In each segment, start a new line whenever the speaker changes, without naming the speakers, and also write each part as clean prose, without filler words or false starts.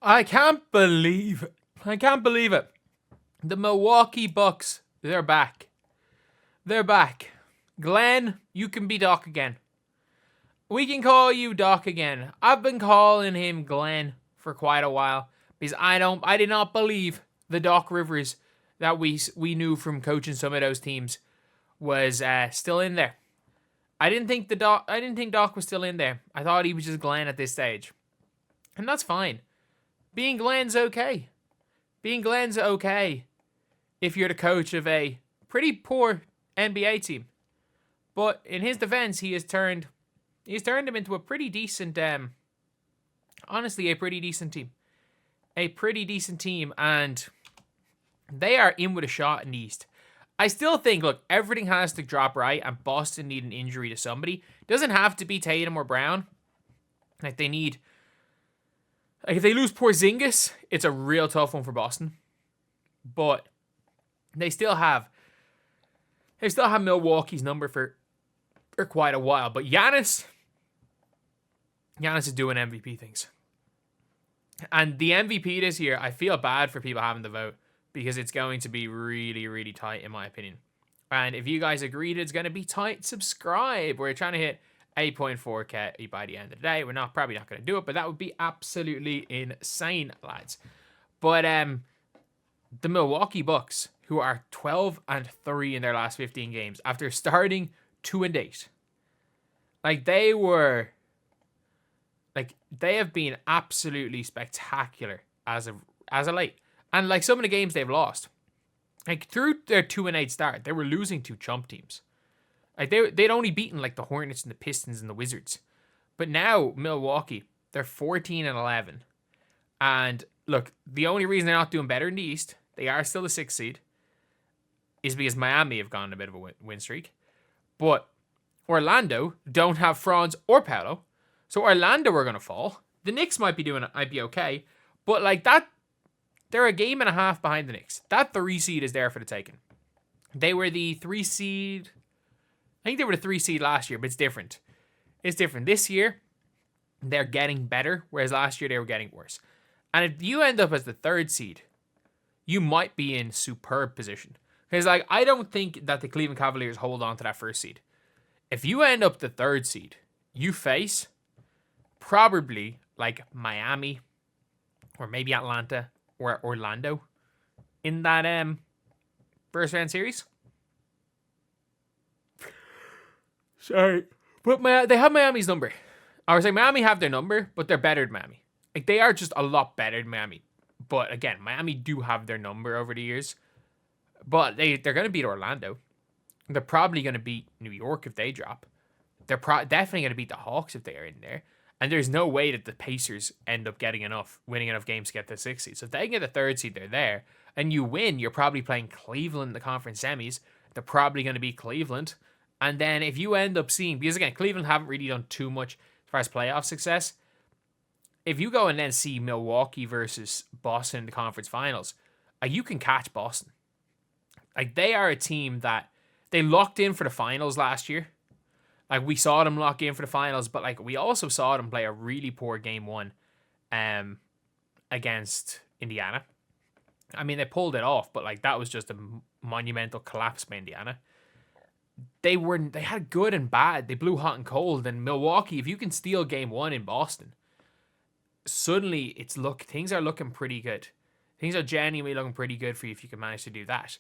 I can't believe it. I can't believe it. The Milwaukee Bucks, they're back. They're back. Glenn, you can be Doc again. We can call you Doc again. I've been calling him Glenn for quite a while because I did not believe the Doc Rivers that we knew from coaching some of those teams was still in there. I didn't think Doc was still in there. I thought he was just Glenn at this stage. And that's fine. Being Glenn's okay. Being Glenn's okay if you're the coach of a pretty poor NBA team. But in his defense, he's turned them into a pretty decent, honestly, a pretty decent team. A pretty decent team, and they are in with a shot in the East. I still think, look, everything has to drop right, and Boston need an injury to somebody. It doesn't have to be Tatum or Brown. Like, they need... Like, if they lose Porzingis, it's a real tough one for Boston. But they still have Milwaukee's number for quite a while. But Giannis is doing MVP things. And the MVP this year, I feel bad for people having to vote because it's going to be really, really tight, in my opinion. And if you guys agreed it's going to be tight, subscribe. We're trying to hit 8.4k by the end of the day. We're probably not going to do it, but that would be absolutely insane, lads. But the Milwaukee Bucks, who are 12-3 in their last 15 games after starting 2-8, they have been absolutely spectacular as of late. And like some of the games they've lost, like through their 2-8 start, they were losing to chump teams. Like they'd only beaten like the Hornets and the Pistons and the Wizards. But now Milwaukee, they're 14-11. And look, the only reason they're not doing better in the East, they are still the 6th seed, is because Miami have gone on a bit of a win streak. But Orlando don't have Franz or Paolo. So Orlando are going to fall. The Knicks might be okay. But like that, they're a game and a half behind the Knicks. That 3 seed is there for the taking. They were the 3 seed... I think they were the 3 seed last year, but it's different. It's different. This year, they're getting better, whereas last year they were getting worse. And if you end up as the 3rd seed, you might be in superb position. Because like I don't think that the Cleveland Cavaliers hold on to that 1st seed. If you end up the 3rd seed, you face probably like Miami or maybe Atlanta or Orlando in that first round series. Sorry. But they have Miami's number. I would say Miami have their number, but they're better than Miami. Like, they are just a lot better than Miami. But again, Miami do have their number over the years. But they're going to beat Orlando. They're probably going to beat New York if they drop. They're definitely going to beat the Hawks if they are in there. And there's no way that the Pacers end up winning enough games to get the 6th seed. So if they can get the 3rd seed, they're there. And you win, you're probably playing Cleveland in the conference semis. They're probably going to beat Cleveland. And then if you end up seeing, because again, Cleveland haven't really done too much as far as playoff success. If you go and then see Milwaukee versus Boston in the conference finals, you can catch Boston. Like, they are a team that they locked in for the finals last year. Like, we saw them lock in for the finals, but like we also saw them play a really poor game 1 against Indiana. I mean, they pulled it off, but like that was just a monumental collapse by Indiana. They had good and bad. They blew hot and cold. And Milwaukee, if you can steal game 1 in Boston, suddenly things are looking pretty good. Things are genuinely looking pretty good for you if you can manage to do that.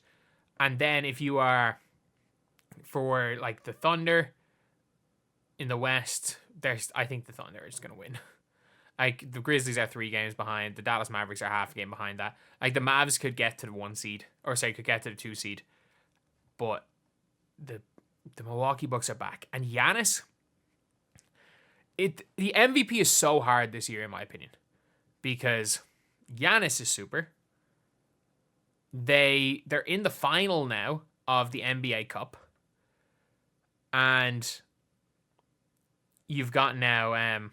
And then if you are for like the Thunder in the West, I think the Thunder is going to win. Like, the Grizzlies are 3 games behind. The Dallas Mavericks are half a game behind that. Like, the Mavs could get to the 1 seed, could get to the 2 seed. But the Milwaukee Bucks are back. And Giannis, the MVP is so hard this year, in my opinion, because Giannis is super. They're in the final now of the NBA Cup. And you've got now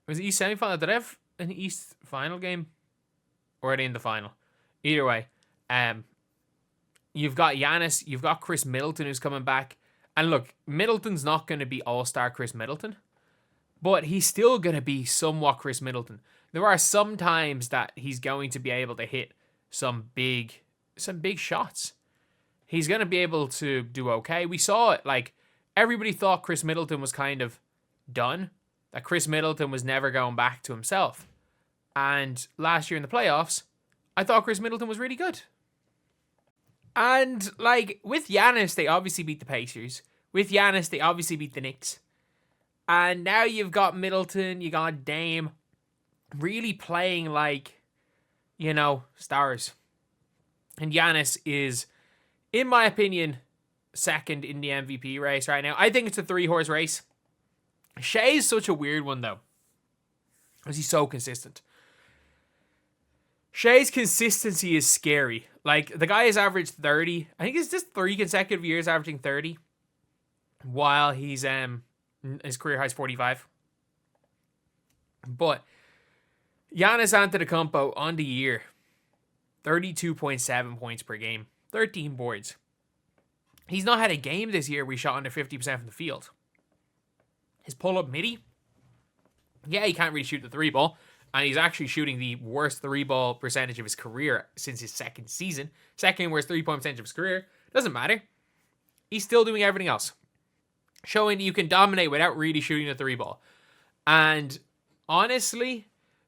was it East semifinal? Did I have an East final game? Or are they in the final? Either way, you've got Giannis, you've got Chris Middleton who's coming back. And look, Middleton's not going to be all-star Chris Middleton, but he's still going to be somewhat Chris Middleton. There are some times that he's going to be able to hit some big shots. He's going to be able to do okay. We saw it, like, everybody thought Chris Middleton was kind of done, that Chris Middleton was never going back to himself. And last year in the playoffs, I thought Chris Middleton was really good. And, like, with Giannis, they obviously beat the Pacers. With Giannis, they obviously beat the Knicks. And now you've got Middleton, you got Dame, really playing like, stars. And Giannis is, in my opinion, second in the MVP race right now. I think it's a 3-horse race. Shai's such a weird one, though, because he's so consistent. Shai's consistency is scary. Like, the guy has averaged 30. I think it's just 3 consecutive years averaging 30, while he's his career high is 45. But Giannis Antetokounmpo on the year, 32.7 points per game, 13 boards. He's not had a game this year where he shot under 50% from the field. His pull-up midi, yeah, he can't really shoot the 3-ball, and he's actually shooting the worst 3-ball percentage of his career since his second season. Second worst 3-point percentage of his career. Doesn't matter. He's still doing everything else, showing that you can dominate without really shooting the 3-ball. And honestly,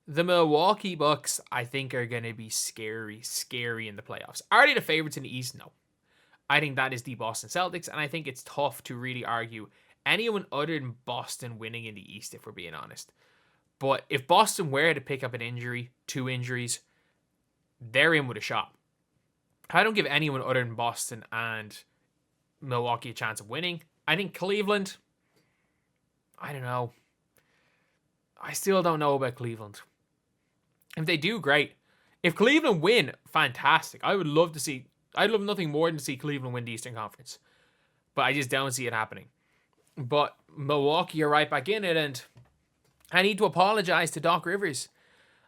the Milwaukee Bucks, I think, are going to be scary in the playoffs. Are they the favorites in the East? No. I think that is the Boston Celtics, and I think it's tough to really argue anyone other than Boston winning in the East, if we're being honest. But if Boston were to pick up an injury, 2 injuries, they're in with a shot. I don't give anyone other than Boston and Milwaukee a chance of winning. I think Cleveland, I don't know. I still don't know about Cleveland. If they do, great. If Cleveland win, fantastic. I'd love nothing more than to see Cleveland win the Eastern Conference. But I just don't see it happening. But Milwaukee are right back in it, and I need to apologize to Doc Rivers.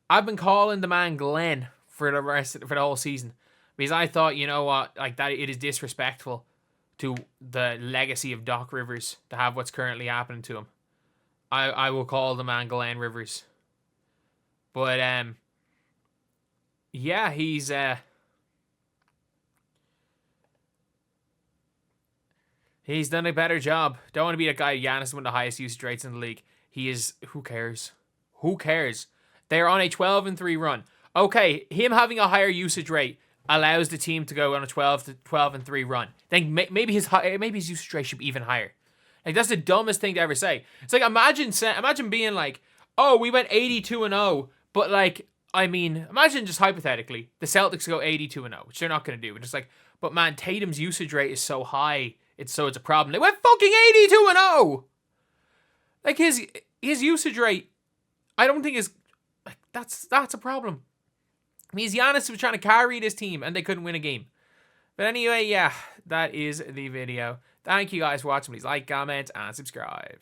I've been calling the man Glenn for the whole season, because I thought, you know what, like, that it is disrespectful to the legacy of Doc Rivers to have what's currently happening to him. I will call the man Glenn Rivers. But yeah, he's done a better job. Don't want to be that guy Giannis, one of the highest usage rates in the league. He is. Who cares? Who cares? They're on a 12-3 run. Okay, him having a higher usage rate allows the team to go on a 12-3 run. Then maybe his usage rate should be even higher. Like, that's the dumbest thing to ever say. It's like, imagine being like, oh, we went 82-0, but, like, I mean, imagine just hypothetically the Celtics go 82-0, which they're not going to do. It's just like, but man, Tatum's usage rate is so high, it's a problem. They went fucking 82-0. Like, his usage rate, I don't think is, like, that's a problem. I mean, Giannis was trying to carry this team and they couldn't win a game. But anyway, yeah, that is the video. Thank you guys for watching. Please like, comment, and subscribe.